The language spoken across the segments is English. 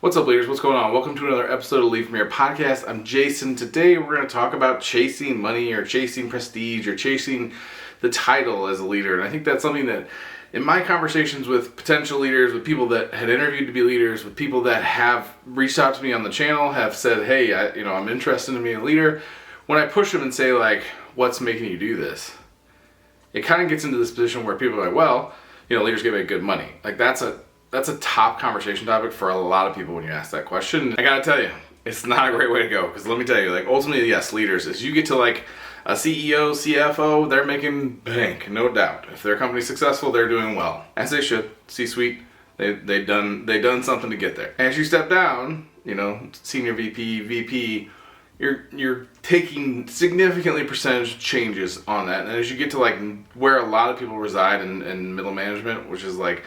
What's up, leaders? What's going on? Welcome to another episode of Lead From Here podcast. I'm Jason. Today we're going to talk about chasing money or chasing prestige or chasing the title as a leader. And I think that's something that in my conversations with potential leaders, with people that had interviewed to be leaders, with people that have reached out to me on the channel, have said, hey, I'm interested in being a leader. When I push them and say, like, what's making you do this? It kind of gets into this position where people are like, well, leaders get paid good money. Like, that's a top conversation topic for a lot of people when you ask that question. I gotta tell you, it's not a great way to go, because let me tell you, like, ultimately, yes, leaders, as you get to like a CEO, CFO, they're making bank, no doubt. If their company's successful, they're doing well, as they should. C-suite, they've done something to get there. As you step down, senior VP, you're taking significantly percentage changes on that. And as you get to like where a lot of people reside in middle management, which is like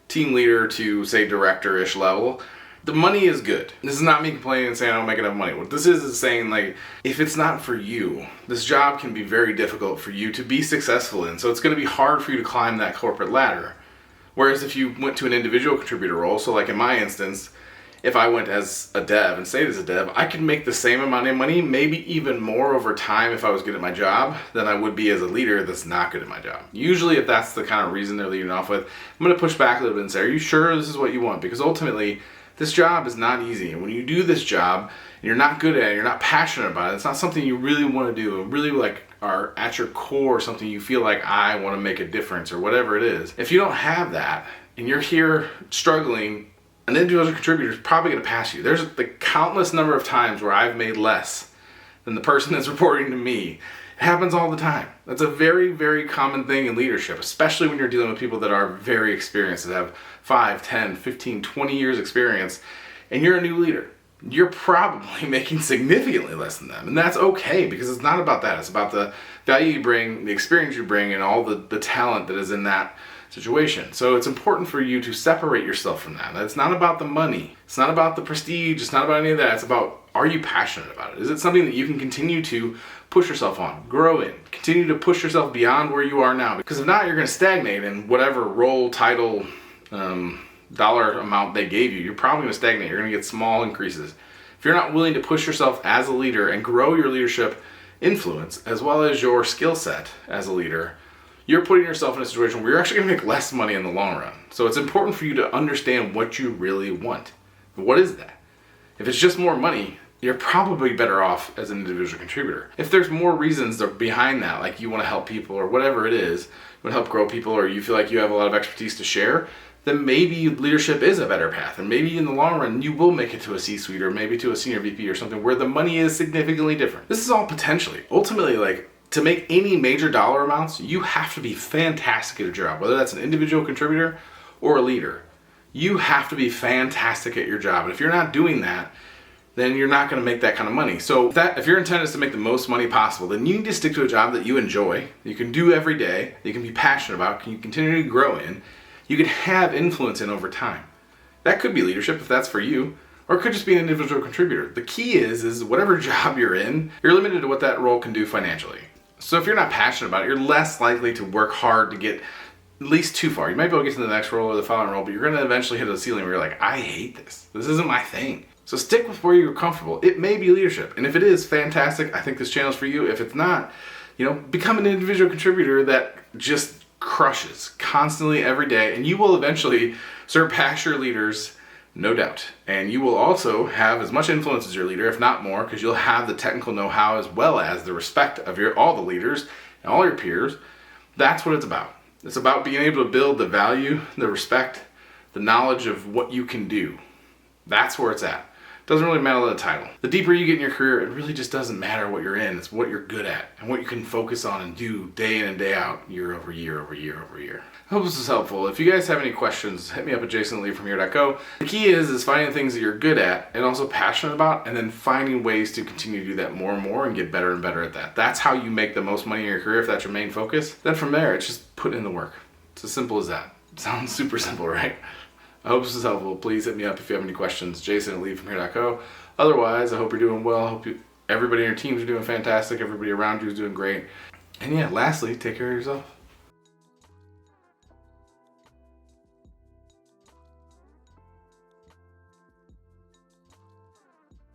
team leader to say director-ish level, the money is good. This is not me complaining and saying I don't make enough money. What this is saying, like, if it's not for you, this job can be very difficult for you to be successful in. So it's going to be hard for you to climb that corporate ladder. Whereas if you went to an individual contributor role, so like in my instance, if I went as a dev and stayed as a dev, I could make the same amount of money, maybe even more over time if I was good at my job than I would be as a leader that's not good at my job. Usually if that's the kind of reason they're leading off with, I'm going to push back a little bit and say, are you sure this is what you want? Because ultimately, this job is not easy. And when you do this job and you're not good at it, you're not passionate about it, it's not something you really want to do, and really like are at your core something you feel like I want to make a difference or whatever it is. If you don't have that and you're here struggling, an individual contributor is probably going to pass you. There's the countless number of times where I've made less than the person that's reporting to me. It happens all the time. That's a very, very common thing in leadership, especially when you're dealing with people that are very experienced, that have 5, 10, 15, 20 years experience, and you're a new leader. You're probably making significantly less than them. And that's okay, because it's not about that. It's about the value you bring, the experience you bring, and all the talent that is in that situation. So it's important for you to separate yourself from that. It's not about the money. It's not about the prestige. It's not about any of that. It's about, are you passionate about it? Is it something that you can continue to push yourself on, grow in, continue to push yourself beyond where you are now? Because if not, you're going to stagnate in whatever role, title, dollar amount they gave you. You're probably going to stagnate. You're going to get small increases. If you're not willing to push yourself as a leader and grow your leadership influence as well as your skill set as a leader, you're putting yourself in a situation where you're actually going to make less money in the long run. So it's important for you to understand what you really want. What is that? If it's just more money, you're probably better off as an individual contributor. If there's more reasons that are behind that, like you want to help people or whatever it is, you want to help grow people, or you feel like you have a lot of expertise to share, then maybe leadership is a better path. And maybe in the long run, you will make it to a C-suite or maybe to a senior VP or something where the money is significantly different. This is all potentially. Ultimately, like, to make any major dollar amounts, you have to be fantastic at your job, whether that's an individual contributor or a leader. You have to be fantastic at your job. And if you're not doing that, then you're not going to make that kind of money. So if your intent is to make the most money possible, then you need to stick to a job that you enjoy, you can do every day, that you can be passionate about, can you continue to grow in, you can have influence in over time. That could be leadership if that's for you, or it could just be an individual contributor. The key is whatever job you're in, you're limited to what that role can do financially. So if you're not passionate about it, you're less likely to work hard to get at least too far. You might be able to get to the next role or the following role, but you're going to eventually hit a ceiling where you're like, I hate this. This isn't my thing. So stick with where you're comfortable. It may be leadership. And if it is, fantastic. I think this channel is for you. If it's not, become an individual contributor that just crushes constantly every day, and you will eventually surpass your leaders, no doubt. And you will also have as much influence as your leader, if not more, because you'll have the technical know-how as well as the respect of all the leaders and all your peers. That's what it's about. It's about being able to build the value, the respect, the knowledge of what you can do. That's where it's at. Doesn't really matter the title. The deeper you get in your career, it really just doesn't matter what you're in. It's what you're good at and what you can focus on and do day in and day out, year over year over year over year. I hope this is helpful. If you guys have any questions, hit me up at jasonleadfromhere.co. The key is finding things that you're good at and also passionate about, and then finding ways to continue to do that more and more and get better and better at that. That's how you make the most money in your career, if that's your main focus. Then from there, it's just put in the work. It's as simple as that. It sounds super simple, right? I hope this is helpful. Please hit me up if you have any questions. Jason at leadfromhere.co. Otherwise, I hope you're doing well. I hope everybody in your teams are doing fantastic. Everybody around you is doing great. And yeah, lastly, take care of yourself.